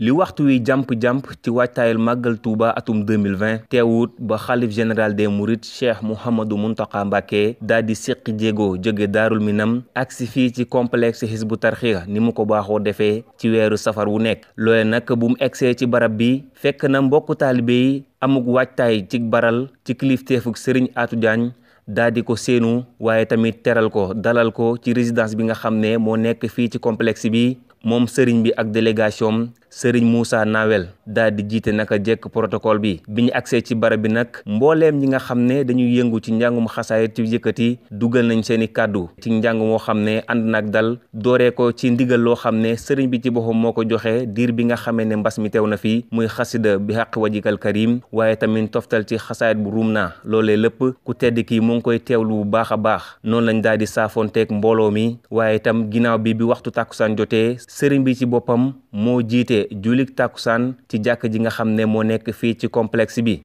li waxtu wi jàmp-jàmp ci wàccaayal màggal Touba atum 2020 teewut ba xalif général des mourides Cheikh Mouhamadou Mountakha Mbacké daal di séqi jéego jóge Daarul Minam agsi fii ci complexe Hizbut Tarqiyyah ni mu ko baaxoo defee ci weeru safar wu nekk loole nag bu mu egsee ci barab bi fekk na mbokku taalibe yi amuk waajtaay ci baral ci kilifteefuk Serigne Atou Diagne daa di ko séenu waaye tamit teral ko dalal ko ci résidence bi nga xam ne moo nekk fii ci complexe bi moom sëriñ bi ak délégation sëriñ Moussa Nawel daal di jiite naka jekk protocole bi bi ñu agsee ci barab bi nag mbooleem ñi nga xam ne dañuy yëngu ci njàngum xasaayit ci yëkkati dugal nañ seeni kàddu ci njàng moo xam ne ànd nag dal dooree ko ci ndigal loo xam ne sëriñ bi ci boppam moo ko joxe diir bi nga xamee ne mbas mi teew na fi muy xasida bi xaq wajikal karim waaye tamit toftal ci xasaayit bu ruum naa loolee lépp ku tedd kii mu ngi koy teewlu bu baax a baax noonu lañ daal di saafonteeg mbooloo mi waaye itam ginnaaw bi waxtu tàkkusaan jotee sëriñ bi ci boppam moo jiite julik tàkkusaan ci jàkk ji nga xam ne moo nekk fii ci complexe bi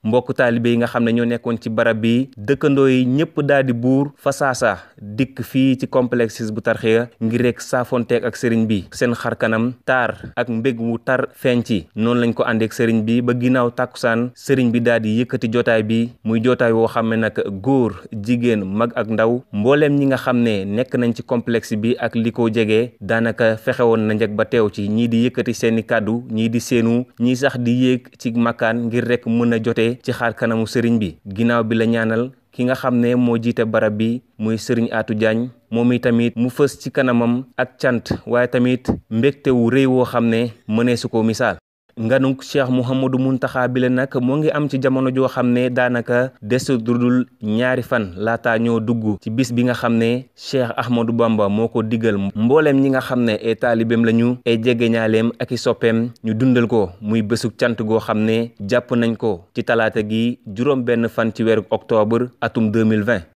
mbokk taalibe yi nga xam ne ñoo nekkoon ci barab bi dëkkandoo yi ñëpp daal di buur fasaasa dikk fii ci complexe Hizbut Tarqiyyah ngir rek saafonteeg ak sëriñ bi seen xar kanam taar ak mbég wu tar feeñ ci noonu lañ ko àndeek sëriñ bi ba ginnaaw tàkkusaan sëriñ bi daal di yëkkati jotaay bi muy jotaay woo xam ne nag góor jigéen mag ak ndaw mbooleem ñi nga xam ne nekk nañ ci complexe bi ak li ko jege daanaka fexewoon na njëkk ba teew ci ñii di yëkkati seeni kàddu ñii di seenu ñii sax di yéeg ci makkaan ngir rek mën a jotee ci xaar kanamu sëriñ bi ginnaaw bi la ñaanal ki nga xam ne moo jiite barab bi muy sëriñ Atou Diagne moom i tamit mu fës ci kanamam ak cant waaye tamit mbégte wu rëy woo xam ne mënee su ko misaal nganuk Cheikh Mouhamadou Mountakha bile nag moo ngi am ci jamono joo xam ne daanaka desu dudul ñaari fan laata ñoo dugg ci bis bi nga xam ne Cheikh Ahmadou Bamba moo ko digal mbooleem ñi nga xam ne ay taalibeem lañu ay jegeñaaleem ak i soppeem ñu dundal ko muy bésuk cant goo xam ne jàpp nañ ko ci talaata gi juróom benn fan ci weeru octobre atum 2020